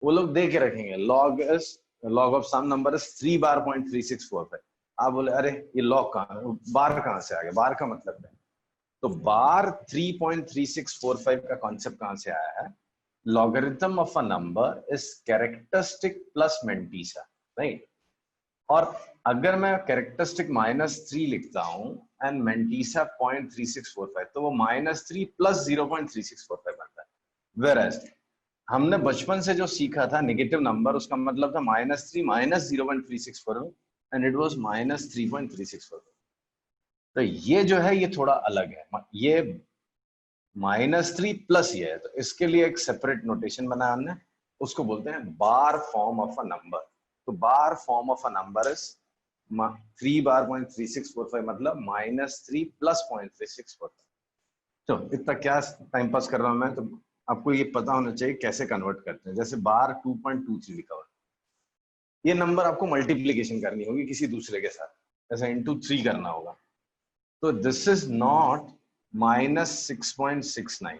वो लोग दे के रखेंगे log of some number is 3 bar 0.3645। आप बोले अरे ये लॉग कहाँ, बार कहाँ से आ गया, बार का मतलब है, तो बार 3.3645 का कॉन्सेप्ट कहां से आया है, logarithm of a number is characteristic plus mantissa, right. और अगर मैं कैरेक्टरिस्टिक -3 लिखता हूं एंड मेंटीसा 0.3645, तो वो -3 प्लस 0.3645 बनता है। वेयरएज हमने बचपन से जो सीखा था नेगेटिव नंबर, उसका मतलब था -3 माइनस 0.364 एंड इट वाज -3.364। तो ये जो है ये थोड़ा अलग है, ये -3 प्लस ये है, तो इसके लिए एक सेपरेट नोटेशन बनाया हमने, उसको बोलते हैं bar form of a number. तो bar form of a number is 3 bar 0.3645 मतलब -3 प्लस 0.3645। तो इतना क्या टाइम पास कर रहा हूं मैं, तो आपको ये पता होना चाहिए कैसे कन्वर्ट करते हैं। जैसे बार 2.23 लिखा हुआ, ये नंबर आपको मल्टीप्लीकेशन करनी होगी किसी दूसरे के साथ, जैसे इंटू 3 करना होगा, तो दिस इज नॉट -6.69,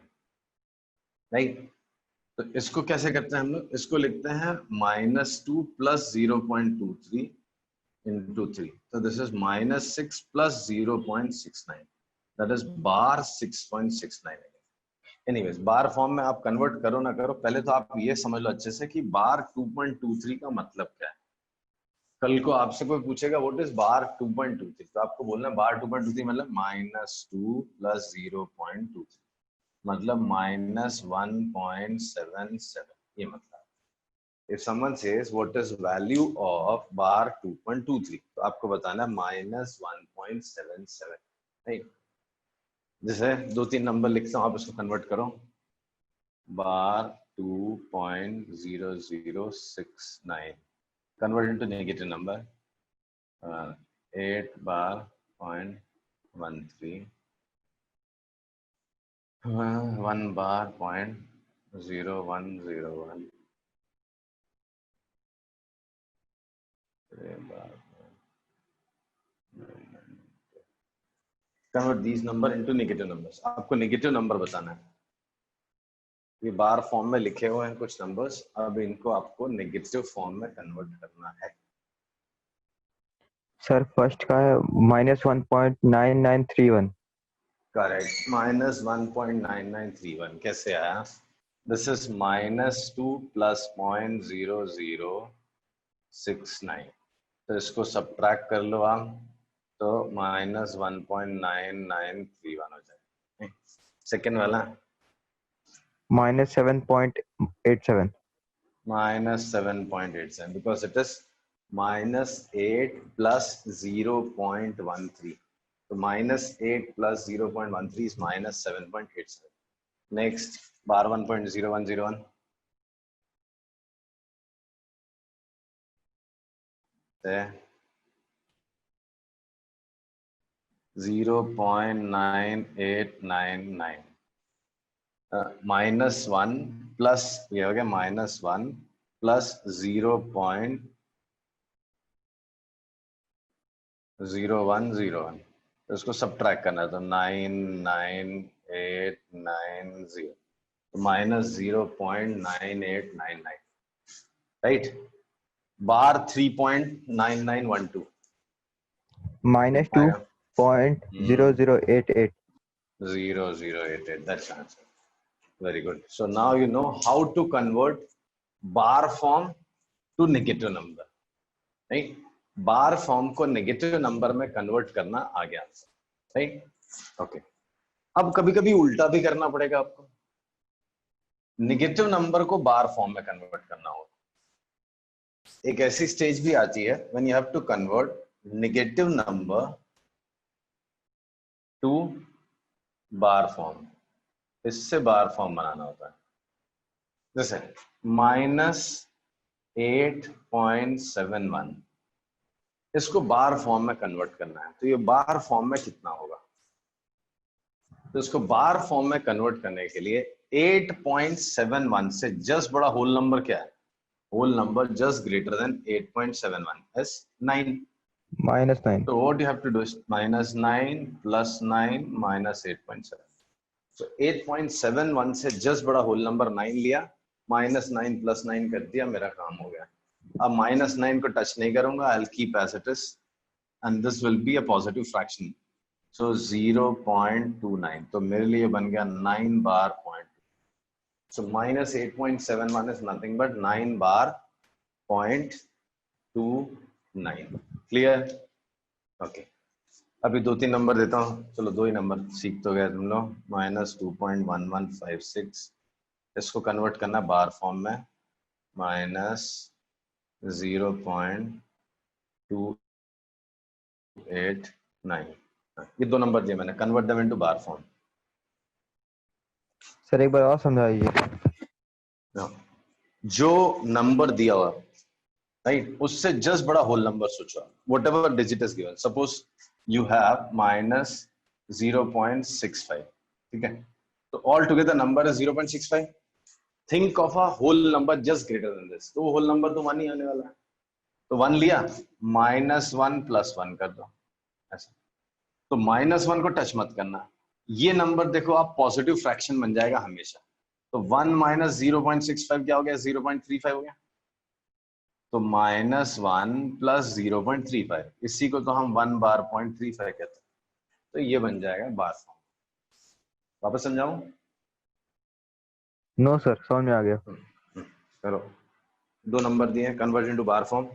राइट। तो इसको कैसे करते हैं हम लोग, इसको लिखते हैं -2 प्लस 0.23 इंटू 3, तो this is -6 plus 0.69, that is bar 6.69। Anyways bar form में आप कन्वर्ट करो ना करो, पहले तो आप ये समझ लो अच्छे से कि बार 2.23 का मतलब क्या है। कल को आपसे कोई पूछेगा व्हाट इज बार 2.23, तो आपको बोलना है बार 2.23 मतलब -2 प्लस 0.23 मतलब -1.77, ये मतलब। If someone says what is value of bar 2.23, तो आपको बताना है -1.77, right? जैसे 2-3 नंबर लिखता हूँ, आप इसको कन्वर्ट करो, बार 2.0069 convert into negative number, 8 bar 0.13, 1 bar 0.0101, convert these number into negative numbers। आपको नेगेटिव नंबर बताना है। ये बार फॉर्म में लिखे हुए हैं कुछ नंबर्स, अब इनको आपको नेगेटिव फॉर्म में कन्वर्ट करना है। सर फर्स्ट का है -1.9931। करेक्ट, -1.9931 कैसे आया, दिस इज -2 प्लस 0.0069, तो इसको सब्ट्रैक्ट कर लो आप, तो -1.9931 हो जाएगा। सेकेंड वाला -7.87 -7.87 because it is -8 plus 0.13, so -8 plus 0.13 is -7.87। next bar 1.0101, 0.9899, -1 plus ये हो गया -1 प्लस 0.0101, तो इसको सब्ट्रैक्ट करना है, तो 99890, तो -0.9899, right. Bar 3.9912 -2.0088 0088, that's answer. Very good. So now you know how to convert bar form to negative number, right? Bar form को नेगेटिव नंबर में कन्वर्ट करना आ गया, राइट। ओके, अब कभी कभी उल्टा भी करना पड़ेगा आपको, नेगेटिव नंबर को बार फॉर्म में कन्वर्ट करना होगा। एक ऐसी स्टेज भी आती है when you have to convert negative number to bar form, इससे बार फॉर्म बनाना होता है। जैसे -8.71, इसको बार फॉर्म में कन्वर्ट करना है, तो ये बार फॉर्म में कितना होगा, तो इसको बार फॉर्म में कन्वर्ट करने के लिए 8.71 से जस्ट बड़ा होल नंबर क्या है, whole number just greater than 8.71 is 9, -9 so what you have to do is -9 plus 9 minus 8.7, so 8.71 से जस्ट बड़ा होल नंबर 9 लिया, -9 +9 कर दिया, मेरा काम हो गया। अब -9 को टच नहीं करूंगा, I will keep as it is and this will be a positive fraction. So 0.29, तो मेरे लिए बन गया 9 bar point. So -8.71 is nothing but 9 bar 0.29। Clear? Okay, अभी 2-3 नंबर देता हूँ, चलो 2 ही नंबर सीख तो गए तुम लोग। -2.1156, इसको कन्वर्ट करना बार फॉर्म में, -0.289। ये 2 नंबर दिए मैंने, convert them into bar form. Sir एक बार और समझाइए। जो नंबर दिया हुआ राइट, उससे जस्ट बड़ा होल नंबर सोचो, whatever digit is given. Suppose you have -0.65, ठीक है, तो all together number is 0.65। Think of a whole number just greater than this, तो वो होल नंबर तो 1 ही आने वाला है। तो 1 लिया, -1 + 1 कर दो ऐसा। तो -1 को टच मत करना, ये नंबर देखो आप पॉजिटिव फ्रैक्शन बन जाएगा हमेशा। तो 1 - 0.65 क्या हो गया? 0.35 हो गया। तो -1 + 0.35, इसी को तो हम 1 बार 0.35 कहते हैं। तो ये बन जाएगा बार फॉर्म। वापस समझाऊं? नो सर, समझ में आ गया। करो, 2 नंबर दिए, convert into bar form.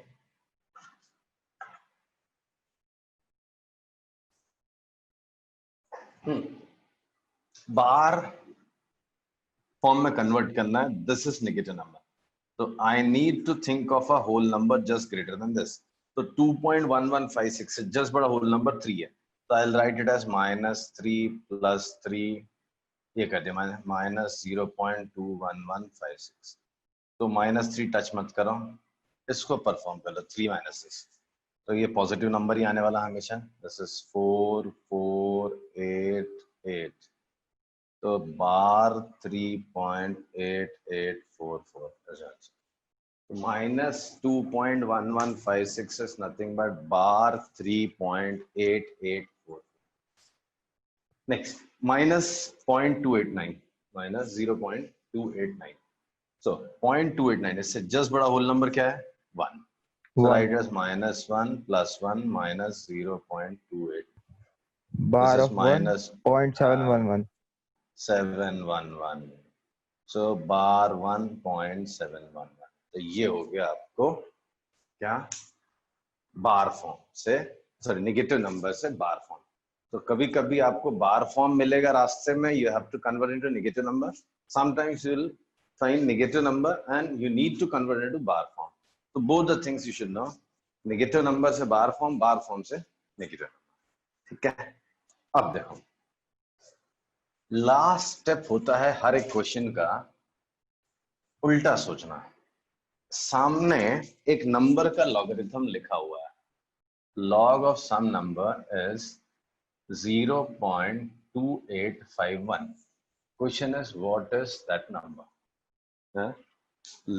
Bar form में कन्वर्ट करना है, दिस इज नेगेटिव नंबर, तो I need to think of a whole number just greater than this. तो 2.1156 से जस्ट बड़ा होल नंबर 3 है, तो I will write it as -3 + 3, ये कर दिया मैंने, -0.21156। तो -3 टच मत करो, इसको परफॉर्म कर लो, 3 - 6, तो ये पॉजिटिव नंबर ही आने वाला हमेशा। दिस इज 4488, तो बार 3.8844। -2.1156 is nothing but bar 3.884. Next, -0.289, -0.289. So 0.289, इससे जस्ट बड़ा होल नंबर क्या है? 1. So 1 write as -1 + 1 -0.28. This bar is of 1.711। -711. So bar 1.711. तो ये हो गया आपको क्या? बार फॉर्म से, सॉरी नेगेटिव नंबर से बार फॉर्म। तो कभी कभी आपको बार फॉर्म मिलेगा रास्ते में, you have to convert into negative number. Sometimes you will find negative number and you need to convert into bar form. तो both the things you should know, negative number से bar form से negative number, ठीक है। अब देखो, last step होता है हर एक क्वेश्चन का उल्टा सोचना। सामने एक नंबर का लॉगरिथम लिखा हुआ है, log of some number is 0.2851. Question is, what is that number?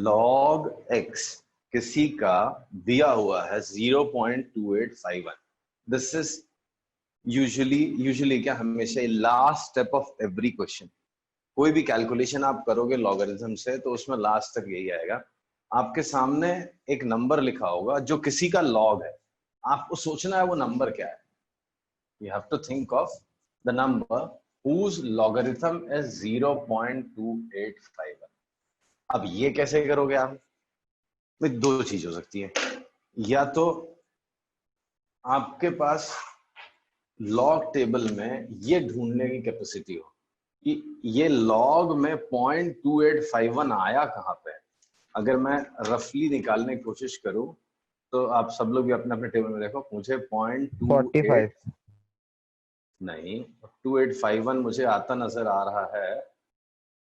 log x किसी का दिया हुआ है 0.2851. This is usually क्या, हमेशा last step of every question. कोई भी कैलकुलेशन आप करोगे लॉगरिथम से, तो उसमें लास्ट तक यही आएगा। आपके सामने एक नंबर लिखा होगा जो किसी का लॉग है, आपको सोचना है वो नंबर क्या है। You have to think of the number whose logarithm is 0.2851. अब ये कैसे करोगे आप? भाई 2 चीज हो सकती है, या तो आपके पास लॉग टेबल में ये ढूंढने की कैपेसिटी हो कि ये लॉग में 0.2851 आया कहां पे। अगर मैं रफली निकालने की कोशिश करूं, तो आप सब लोग भी अपने अपने टेबल में देखो, मुझे 0.28 45 नहीं, 2851 मुझे आता नजर आ रहा है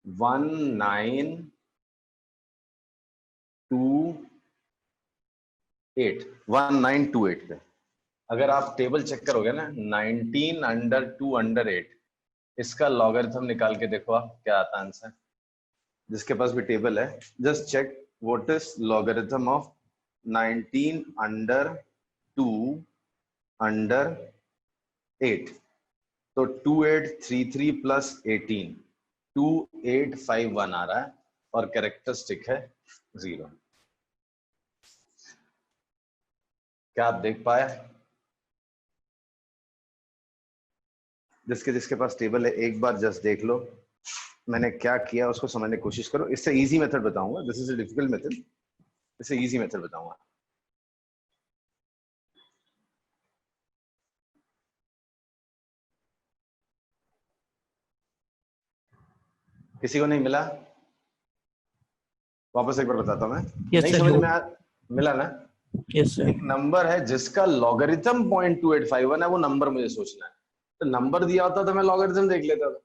1928 पे। अगर आप टेबल चेक करोगे ना, 19 अंडर 2 अंडर 8, इसका लॉगरिथम निकाल के देखो आप, क्या आता आंसर। जिसके पास भी टेबल है, just check what is logarithm of 19 under 2 under 8। तो 2833 + 18, 2851 आ रहा है, और कैरेक्टरिस्टिक है 0। क्या आप देख पाए? जिसके जिसके पास टेबल है एक बार जस्ट देख लो, मैंने क्या किया उसको समझने की कोशिश करो। इससे इजी मेथड बताऊंगा, this is a difficult method, इससे इजी मेथड बताऊंगा। किसी को नहीं मिला? वापस एक बार बताता हूं मैं। यस नहीं सर, समझ में आ मिला ना? Yes sir. एक नंबर है जिसका लॉगरिथम 0.2851 है, वो नंबर मुझे सोचना है। तो नंबर दिया होता तो मैं लॉगरिथम देख लेता था।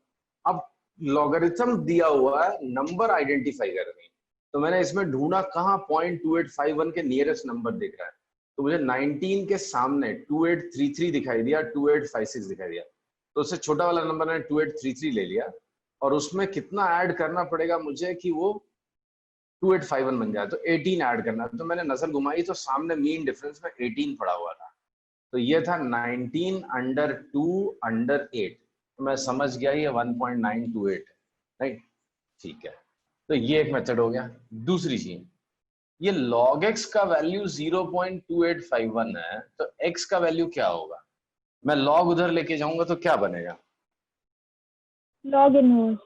अब लॉगरिथम दिया हुआ है, नंबर आइडेंटिफाई करनी, तो मैंने इसमें ढूंढा कहाँ 0.2851 के नियरेस्ट नंबर दिख रहा है। तो मुझे 19 के सामने 2833 दिखाई दिया, 2856 दिखाई दिया। तो उससे छोटा वाला नंबर मैंने 2833 ले लिया, और उसमें कितना ऐड करना पड़ेगा मुझे कि वो 2851 बन जाए, तो 18 ऐड करना। तो मैंने नजर घुमाई तो सामने मीन डिफरेंस में 18 पड़ा हुआ था। तो ये था 19 अंडर 2 अंडर 8। तो मैं समझ गया ये 1.928 है, राइट? ठीक है, तो ये एक मेथड हो गया। दूसरी चीज, ये log x का वैल्यू 0.2851 है, तो x का वैल्यू क्या होगा? मैं log उधर लेके जाऊंगा तो क्या बनेगा? Log inverse.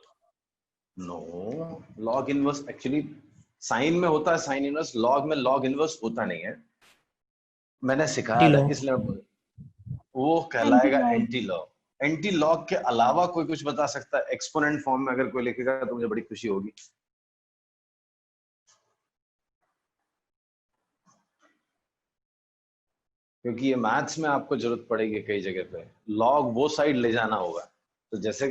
No, log inverse actually sine में होता है साइन इनवर्स, log में log इनवर्स होता नहीं है। मैंने सिखाया था इसलिए वो कहलाएगा एंटी लॉग। एंटी लॉग के अलावा कोई कुछ बता सकता है? एक्सपोनेंट फॉर्म में अगर कोई लिखेगा तो मुझे बड़ी खुशी होगी। क्योंकि ये मैथ्स में आपको जरूरत पड़ेगी कई जगह पे, लॉग वो साइड ले जाना होगा। तो जैसे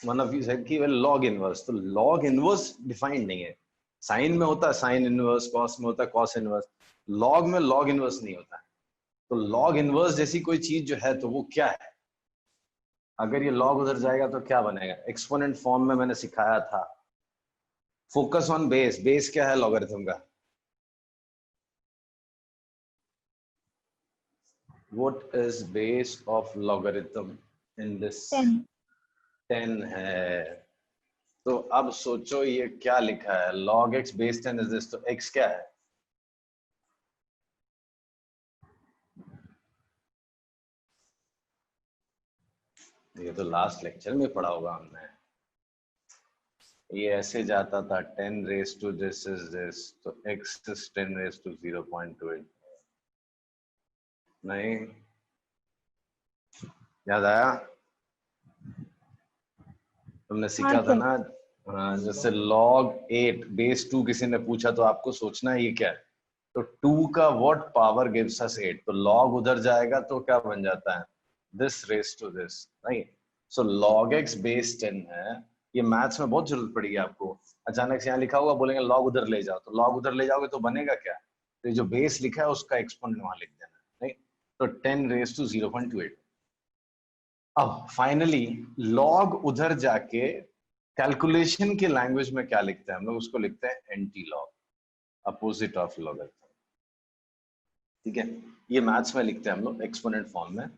वन ऑफ यू सेड कि लॉग इनवर्स, तो लॉग इनवर्स डिफाइंड नहीं है। साइन में होता है साइन इनवर्स, कॉस में होता है कॉस इनवर्स, लॉग में लॉग इनवर्स नहीं होता है। तो लॉग इनवर्स जैसी कोई चीज जो है तो वो क्या है? अगर ये लॉग उधर जाएगा तो क्या बनेगा? एक्सपोनेंट फॉर्म में मैंने सिखाया था, फोकस ऑन बेस। बेस क्या है लॉगरिथम का? What is base of logarithm in this? 10 है। तो अब सोचो ये क्या लिखा है, log x base 10 is this, तो x क्या है? ये तो लास्ट लेक्चर में पढ़ा होगा हमने। ये ऐसे जाता था 10 raise to this is this, तो x is 10 रेज टू 0.28। नहीं याद आया? तुमने सीखा था ना, जैसे log 8 बेस 2 किसी ने पूछा तो आपको सोचना है ये क्या है। तो 2 का व्हाट पावर गिव्स अस 8, तो log उधर जाएगा तो क्या बन जाता है? This raise to this, right? So log x base 10 है। ये मैथ्स में बहुत जरूरत पड़ेगी आपको। अचानक से यहाँ लिखा होगा, बोलेंगे log उधर ले जाओ, तो log उधर ले जाओगे तो बनेगा क्या? तो ये जो बेस लिखा है उसका एक्सपोनेंट वहां लिख देना, राइट? तो 10 रेज टू 0.28। अब फाइनली log उधर जाके कैलकुलेशन की लैंग्वेज में क्या लिखते हैं हम लोग? उसको लिखते हैं anti log, opposite of logarithm. ठीक है, ये मैथ्स में लिखते हैं हम लोग एक्सपोनेंट फॉर्म में।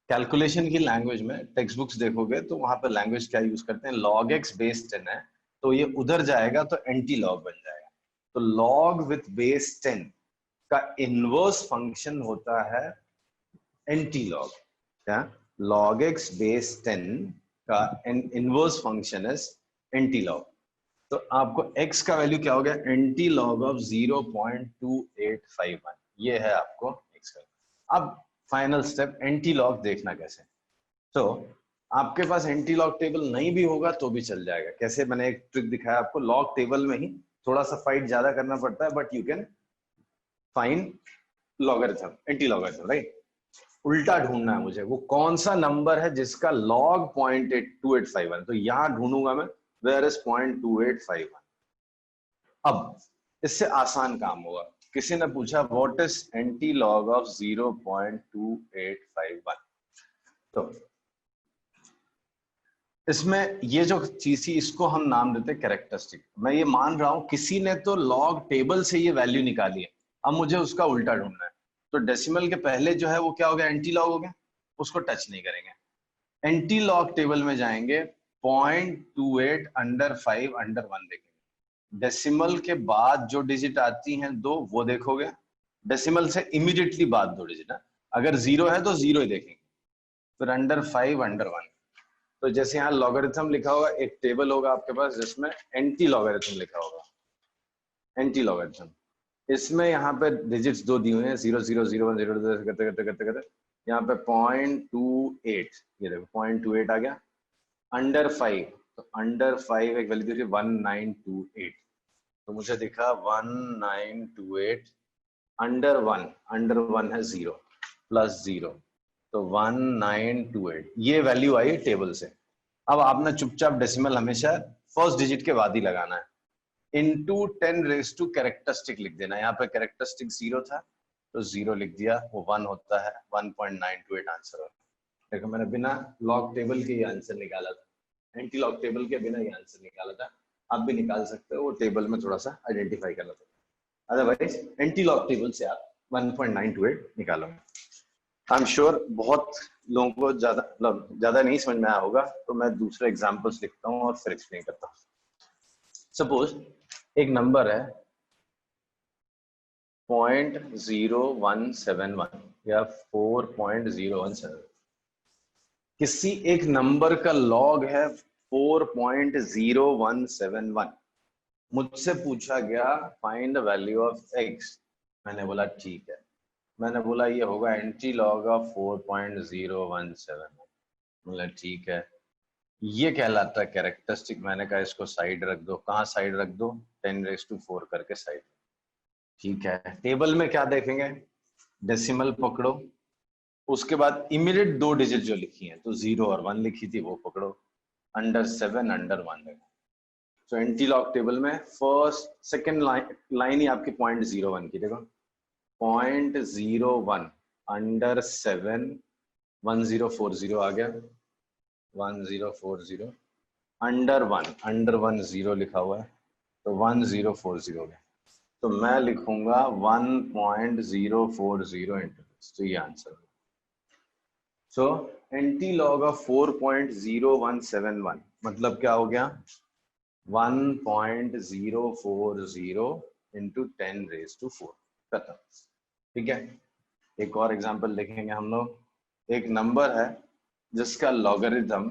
कैलकुलेशन की लैंग्वेज में टेक्स्ट बुक्स देखोगे तो वहां पर लैंग्वेज क्या यूज करते हैं? log x बेस 10 है, तो ये उधर जाएगा तो एंटी लॉग बन जाएगा। तो log विथ बेस 10 का इनवर्स फंक्शन होता है एंटी लॉग। क्या? log x बेस 10 का inverse function is anti log. तो आपको x का वैल्यू क्या हो गया? एंटी लॉग ऑफ 0.2851, ये है आपको x का। अब फाइनल स्टेप, एंटी लॉग देखना कैसे। तो आपके पास एंटी लॉग टेबल नहीं भी होगा तो भी चल जाएगा। कैसे? मैंने एक ट्रिक दिखाया आपको, लॉग टेबल में ही थोड़ा सा फाइट ज्यादा करना पड़ता है, but you can find logarithm, anti logarithm, right? उल्टा ढूंढना है मुझे, वो कौन सा नंबर है जिसका log 0.2851, तो यहां ढूंढूंगा मैं वेयर इज 0.2851। अब इससे आसान काम होगा। किसी ने पूछा what is anti log of 0.2851, तो इसमें ये जो चीज थी इसको हम नाम देते हैं कैरेक्टरिस्टिक। मैं ये मान रहा हूं किसी ने तो लॉग टेबल से ये वैल्यू निकाली है, अब मुझे उसका उल्टा ढूंढना है। तो डेसिमल के पहले जो है वो क्या हो गया? एंटी लॉग हो गया, उसको टच नहीं करेंगे। एंटी लॉग टेबल में जाएंगे, 0.28 अंडर 5 अंडर 1 देखेंगे। डेसिमल के बाद जो डिजिट आती हैं दो वो देखोगे, डेसिमल से इमीडिएटली बाद दो डिजिट है। अगर 0 है तो 0 ही देखेंगे, फिर अंडर 5 अंडर 1। तो जैसे यहाँ लॉगरिथम लिखा होगा, एक टेबल होगा आपके पास जिसमें एंटी लॉगरिथम लिखा होगा, एंटी लॉगरिथम। इसमें यहाँ पे डिजिट्स दो दी हुए हैं, 0 0 0 1 0 करते करते करते करते यहाँ पे 0.28, ये देखो 0.28 आ गया। अंडर 5, तो अंडर 5 एक वैल्यू थी 1928, तो मुझे दिखा 1928। अंडर 1 है 0 प्लस 0, तो 1928 ये वैल्यू आई टेबल से। अब आपने चुपचाप डेसिमल हमेशा फर्स्ट डिजिट के बाद ही लगाना है, इनटू 10 रेज टू कैरेक्टरिस्टिक लिख देना। यहाँ पे कैरेक्टरिस्टिक 0 था तो 0 लिख दिया, वो 1 होता है, 1.928 आंसर होगा। देखो मैंने बिना लॉग टेबल के ये आंसर निकाला था, एंटी लॉग टेबल के बिना ये आंसर निकाला था। आप भी निकाल सकते हो, वो टेबल में थोड़ा सा आइडेंटिफाई करना था, अदरवाइज एंटी लॉग टेबल से आप 1.928 निकालोगे। आई एम श्योर बहुत लोगों को ज्यादा नहीं समझ में आया होगा, तो मैं दूसरे एग्जांपल्स लिखता हूँ और फिर एक्सप्लेन करता हूँ। सपोज एक नंबर है 0.0171 या 4.017, किसी एक नंबर का लॉग है 4.0171। मुझसे पूछा गया find the value of x, मैंने बोला ठीक है, मैंने बोला ये होगा एंटी लॉग ऑफ 4.017, बोला ठीक है। ये कहलाता है कैरेक्टरिस्टिक, मैंने कहा इसको साइड रख दो। कहाँ साइड रख दो? 10⁴ करके साइड। ठीक है, टेबल में क्या देखेंगे? डेसिमल पकड़ो, उसके बाद इमीडिएट दो डिजिट जो लिखी हैं, तो 0 और 1 लिखी थी वो पकड़ो, अंडर 7 अंडर 1। तो एंटी लॉग टेबल में फर्स्ट सेकंड लाइन ही आपकी 0.01 की, देखो 0.01 अंडर 7 1040 आ गया, 1040 अंडर 1 0 लिखा हुआ है, तो 1040 हो गया। तो मैं लिखूंगा 1.040 इंटू, तो ये answer. So anti log of 4.0171 मतलब क्या हो गया? 1.040 इंटू 10⁴ खत्म। ठीक है, एक और एग्जांपल देखेंगे हम लोग। एक नंबर है जिसका logarithm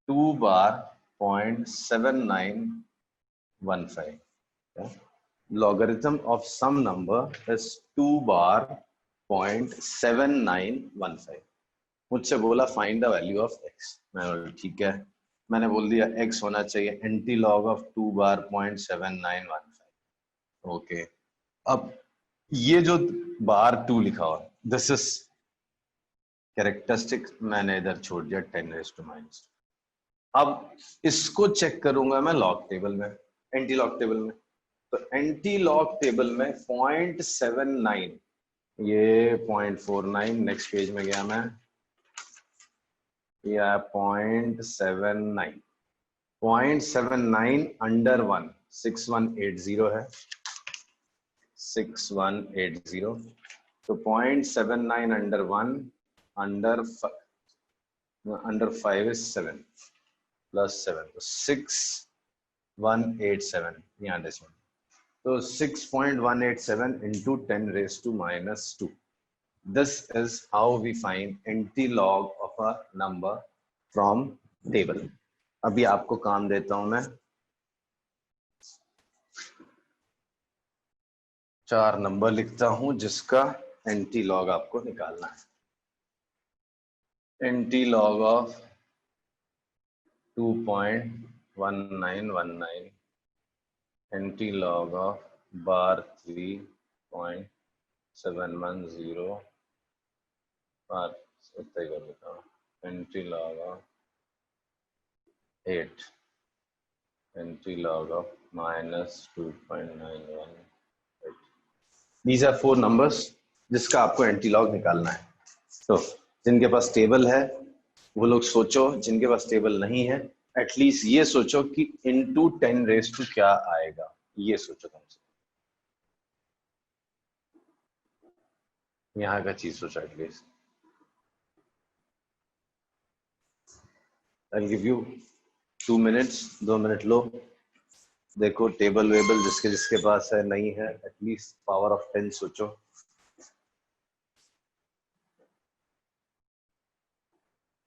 2 bar 0.7915, logarithm of some number is 2 bar 0.7915। मुझसे बोला find the value of x, मैं बोला ठीक है, मैंने बोल दिया x होना चाहिए anti log of 2 bar 0.7915। Okay, अब ये जो बार 2 लिखा हुआ दिस इज कैरेक्टरिस्टिक, मैंने इधर छोड़ दिया 10⁻²। अब इसको चेक करूंगा मैं लॉग टेबल में, एंटी लॉग टेबल में। तो एंटी लॉग टेबल में 0.79, ये 0.49, नेक्स्ट पेज में गया मैं, या 0.79 अंडर 1 6180 है, 6180। तो 0.79 अंडर 1 अंडर 5 is 7 प्लस 7, तो 6187 यहाँ डेसिमल, तो 6.187 into 10⁻²। This is how we find anti-log of a number from table. अभी आपको काम देता हूं मैं, 4 नंबर लिखता हूं जिसका एंटी-लॉग आपको निकालना है। Anti-log of 2.1919, anti-log of bar 3.710, anti-log of 8, anti-log of -2.918। These are 4 numbers जिसका आपको एंटी-लॉग निकालना है। तो जिनके पास टेबल है वो लोग सोचो, जिनके पास टेबल नहीं है एटलीस्ट ये सोचो कि इनटू 10⁻² क्या आएगा, ये सोचो कम से कम, यहाँ का चीज सोचो at least. I'll give you 2 minutes, 2 minute low, देखो टेबल वेबल जिसके जिसके पास है नहीं है, एटलीस्ट पावर ऑफ 10 सोचो।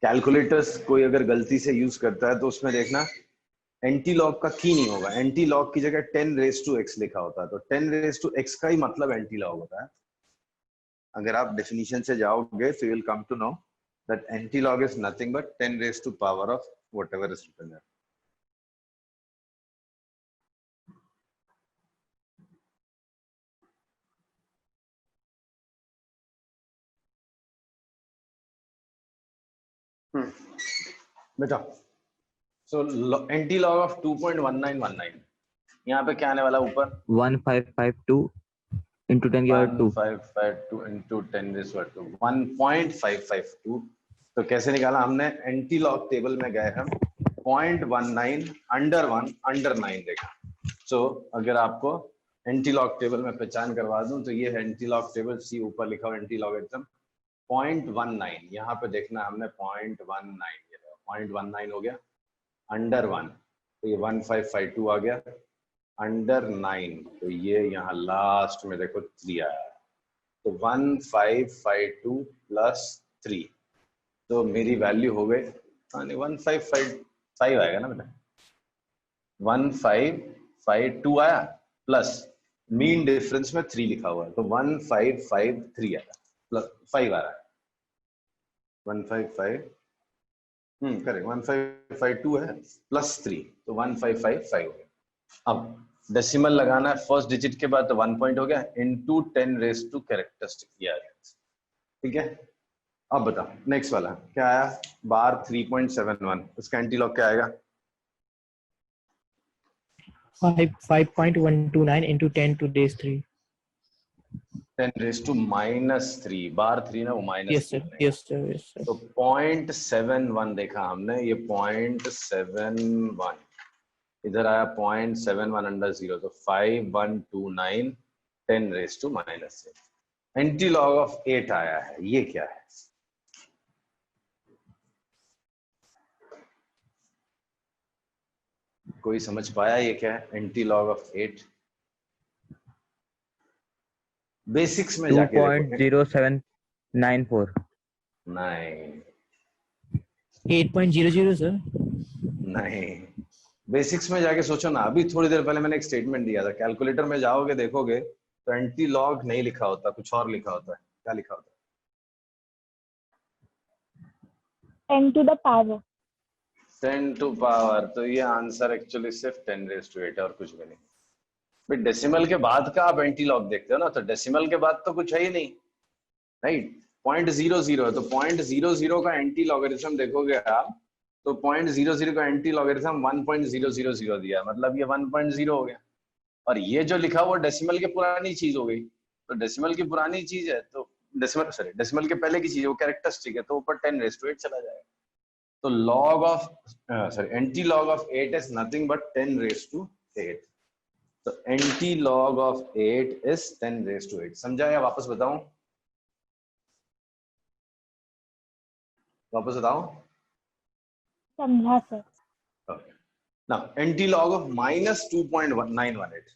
कैलकुलेटर्स कोई अगर गलती से यूज करता है तो उसमें देखना एंटी लॉग का की नहीं होगा, एंटी लॉग की जगह 10 रेज टू एक्स लिखा होता है, तो 10 रेज टू एक्स का ही मतलब एंटी लॉग होता है। अगर आप डेफिनेशन से जाओगे तो you will come to know that anti log is nothing but 10 raise to power of whatever is written there. बेटा सो एंटी लॉग ऑफ 2.1919 यहाँ पे क्या आने वाला ऊपर 1552 into 10 की पावर 2 1552 into 10 raised to 2 1.552। तो कैसे निकाला हमने, एंटी लॉग टेबल में गए हम 0.19 अंडर 1 अंडर 9 देखा। सो अगर आपको एंटी लॉग टेबल में पहचान करवा दूं तो ये है एंटी लॉग टेबल, सी ऊपर लिखा हुआ एंटी लॉगरिथम 0.19, यहाँ पे देखना हमने 0.19, 0.19 हो गया अंडर 1, तो ये 1552 आ गया अंडर 9, तो ये यहाँ लास्ट में देखो 3 आया, तो 1552 प्लस 3, तो मेरी वैल्यू हो गई 1555 आएगा ना बेटा, 1552 आया प्लस मीन डिफरेंस में 3 लिखा हुआ है, तो 1553 आया प्लस 5 आ रहा है 155, करेक्ट 1552 है प्लस 3, तो 1555 हो गया। अब डेसिमल लगाना है फर्स्ट डिजिट के बाद, तो 1 पॉइंट हो गया इनटू 10 रेज टू कैरेक्टरिस्टिक किया गया, ठीक है। अब बता नेक्स्ट वाला क्या आया, बार 3.71, उसका एंटीलॉग क्या आएगा 5.129 into 10 to base 3। 10 raise to -3, बार 3 ना वो Yes sir, -3, yes sir, yes sir। तो 0.71 देखा हमने, ये 0.71 इधर आया 0.71 अंडर 0, तो 5129 10 raise to -3। Anti log of 8 आया है, ये क्या है, कोई समझ पाया ये क्या है एंटी लॉग ऑफ 8? बेसिक्स में जाके देखो 2.0794 नहीं 8.00 सर। नहीं, बेसिक्स में जाके सोचो ना, अभी थोड़ी देर पहले मैंने एक स्टेटमेंट दिया था, कैलकुलेटर में जाओगे देखोगे तो एंटी लॉग नहीं लिखा होता, कुछ और लिखा होता है, क्या लिखा होता है 10 to the power। 10 to power, तो ये आंसर एक्चुअली सिर्फ 10 रेज टू 8 और कुछ भी नहीं। फिर डेसिमल के बाद का आप एंटी लॉग देखते हो ना, तो डेसिमल के बाद तो कुछ है ही नहीं, राइट, 0.00 है, तो 0.00 का एंटी लॉगरिथम देखोगे आप, तो 0.00 का एंटी लॉगरिथम 1.000 दिया, मतलब ये 1.0 हो गया, और ये जो लिखा हुआ डेसिमल के पुरानी चीज हो गई, तो डेसिमल की पुरानी चीज है, तो डेसिमल के पहले की चीज है वो कैरेक्टरिस्टिक है, तो ऊपर 10 रेज टू 8 चला जाएगा। तो log of anti log of 8 is nothing but 10 raise to 8, तो anti log of 8 is 10 raise to 8। समझा या वापस बताऊं, वापस बताओ, समझा sir. okay. Now NT log of -2.918,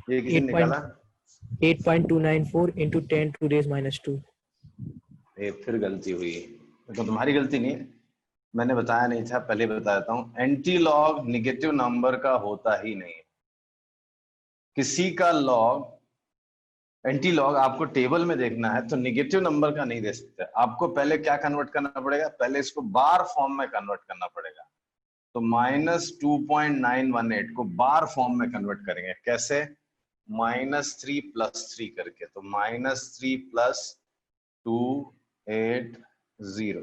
ये किसने निकाला 8.294 into 10 to base -2। ये फिर गलती हुई, तो तुम्हारी गलती नहीं है, मैंने बताया नहीं था, पहले बता देता हूँ, एंटी लॉग निगेटिव नंबर का होता ही नहीं है, किसी का लॉग एंटी लॉग आपको टेबल में देखना है तो निगेटिव नंबर का नहीं दे सकते, आपको पहले क्या कन्वर्ट करना पड़ेगा, पहले इसको बार फॉर्म में कन्वर्ट करना पड़ेगा, तो -2.918 को बार फॉर्म में कन्वर्ट करेंगे, कैसे, -3 + 3 करके, तो -3 + 280,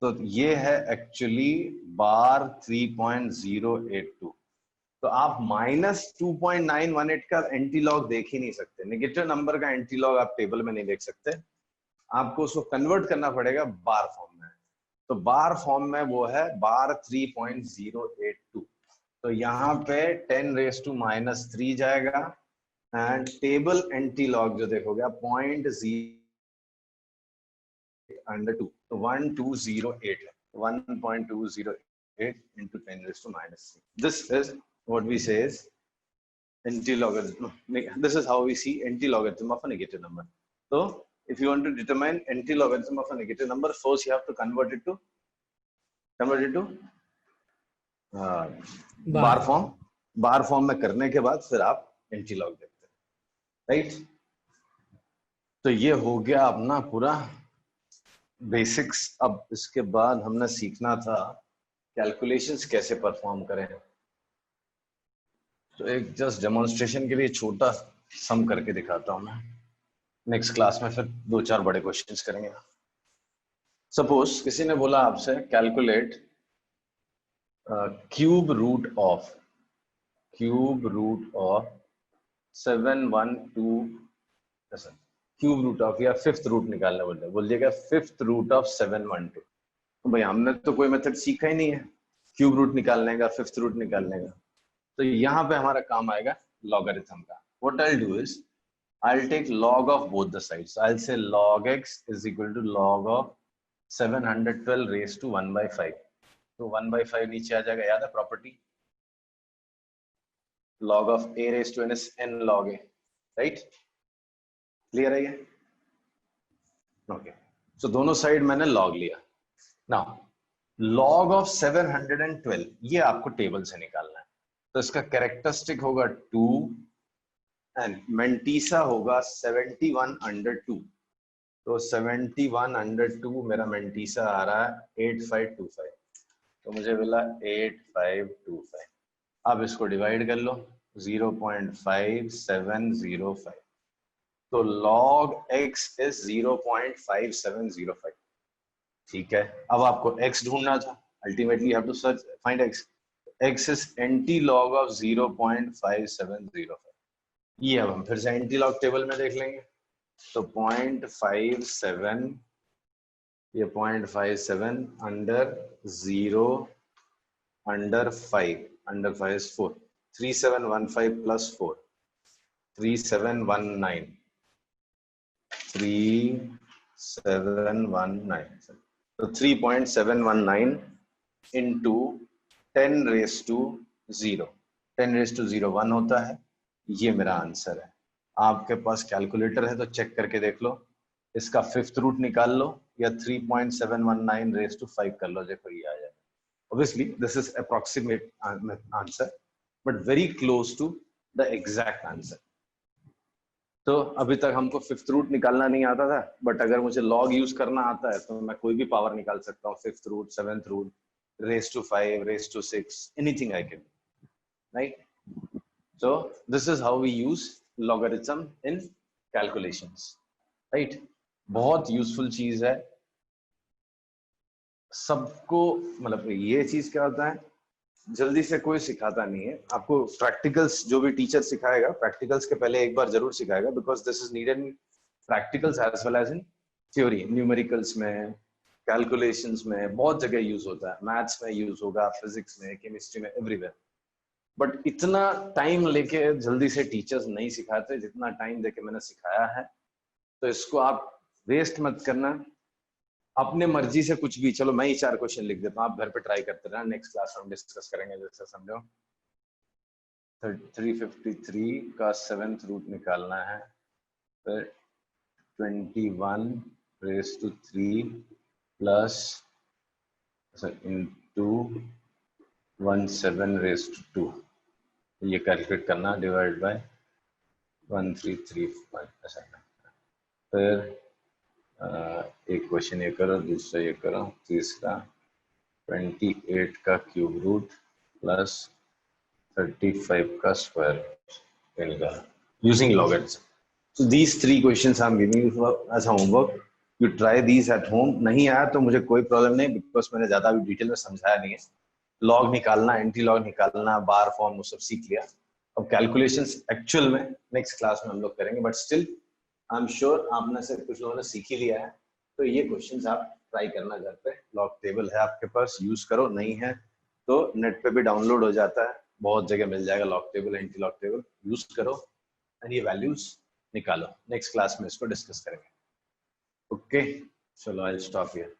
तो ये है एक्चुअली बार 3.082, तो आप -2.918 का एंटी लॉग देख ही नहीं सकते, नेगेटिव नंबर का एंटी लॉग आप टेबल में नहीं देख सकते, आपको उसको कन्वर्ट करना पड़ेगा बार फॉर्म में, तो बार फॉर्म में वो है बार 3.082, तो यहाँ पे 10 रेज टू -3 जाएगा, एंड टेबल एंटी लॉग जो देखोगे आप 0.0 अंडर 2, तो 1208 है, 1.208 8 into 10 raised to minus 3. This is what we say is anti-logarithm. This is how we see anti-logarithm of a negative number. So if you want to determine anti-logarithm of a negative number, first you have to convert it to bar form में करने के बाद फिर आप anti-log देखते हैं, right? तो ये हो गया अपना पूरा बेसिक्स। अब इसके बाद हमने सीखना था कैलकुलेशंस कैसे परफॉर्म करें। तो एक जस्ट डेमोन्स्ट्रेशन के लिए छोटा सम करके दिखाता हूं मैं। नेक्स्ट क्लास में फिर 2-4 बड़े क्वेश्चंस करेंगे। सपोज किसी ने बोला आपसे calculate cube root of 712, cube root of या फिफ्थ रूट निकालना बोलिएगा फिफ्थ रूट ऑफ 712। तो भाई हमने तो कोई मेथड सीखा ही नहीं है क्यूब रूट निकालने का, फिफ्थ रूट निकालने का। तो यहाँ पे हमारा काम आएगा लॉगरिथम का। What I will do is I'll take log of both the sides. I'll say log x is equal to log of 712 raised to 1/5. तो 1/5 नीचे आ जाएगा, याद है property log of a raised to n is n log a, right? Clear है ये? Okay, सो दोनों side मैंने log लिया। नाउ log of 712 ये आपको टेबल से निकालना है। तो इसका कैरेक्टरिस्टिक होगा 2 एंड मेंटीसा होगा 71/2। तो 71/2 मेरा मेंटीसा आ रहा है 8525। तो मुझे मिला 8525। अब इसको डिवाइड कर लो 0.5705। तो log x is 0.5705। ठीक है, अब आपको x ढूंढना था। Ultimately you have to search find x। x is anti-log of 0.5705। ये अब हम फिर से एंटी-लॉग टेबल में देख लेंगे। तो 0.57, ये 0.57 under 0 under 5, under 5 is 4, 3715 plus 4, 3719, 3719। तो 3.719 into 10 raised to 0, 10 raised to 0 1 होता है। ये मेरा आंसर है। आपके पास कैलकुलेटर है तो चेक करके देख लो, इसका फिफ्थ रूट निकाल लो या 3.719 रेज टू 5 कर लो, देखो ये आ जाएगा। Obviously this is approximate answer but very close to the exact answer. तो अभी तक हमको फिफ्थ रूट निकालना नहीं आता था, बट अगर मुझे लॉग यूज करना आता है तो मैं कोई भी पावर निकाल सकता हूँ। Fifth root, seventh root, raise to 5, raise to 6, anything I can, right? So this is how we use logarithm in calculations, right? बहुत यूजफुल चीज है सबको। मतलब ये चीज क्या होता है, जल्दी से कोई सिखाता नहीं है आपको। प्रैक्टिकल्स जो भी टीचर सिखाएगा, प्रैक्टिकल्स के पहले एक बार जरूर सिखाएगा, because this is needed in practicals as well as in theory. Numericals में, कैलकुलेशंस में बहुत जगह यूज होता है, मैथ्स में यूज होगा, फिजिक्स में, केमिस्ट्री में, एवरीवेयर। बट इतना टाइम लेके जल्दी से टीचर्स नहीं सिखाते जितना टाइम देके मैंने सिखाया है। तो इसको आप वेस्ट मत करना। अपने मर्जी से कुछ भी, चलो मैं ही 4 क्वेश्चन लिख देता हूँ, आप घर पे ट्राई करते रहना। नेक्स्ट क्लास में हम डिस्कस करेंगे। जैसे समझो 353 का 7th रूट निकालना है, फिर 21 raise to 3 plus into 17 raise to 2, ये कैलकुलेट करना, डिवाइड बाय 1335 ऐसा। फिर एक क्वेश्चन ये करो, दूसरा ये करो, तीसरा 28 का क्यूब रूट प्लस 35 का square root using logarithm. So these 3 questions I'm giving you as homework. You try these at home. नहीं आया तो मुझे कोई प्रॉब्लम नहीं, बिकॉज मैंने ज्यादा भी डिटेल में समझाया नहीं है। लॉग निकालना, एंटी लॉग निकालना, बार फॉर्म, वो सब सीख लिया। अब कैलकुलेशंस एक्चुअल में नेक्स्ट क्लास में हम लोग करेंगे, but still I am sure आप में से कुछ लोगों ने सीख ही लिया है। तो ये क्वेश्चंस आप ट्राई करना घर पे। लॉग टेबल है आपके पास, यूज करो, नहीं है तो नेट पे भी डाउनलोड हो जाता है, बहुत जगह मिल जाएगा log table, anti log table. Use करो एंड ये वैल्यूज निकालो। नेक्स्ट क्लास में इसको डिस्कस करेंगे। ओके, चलो आई विल स्टॉप हियर।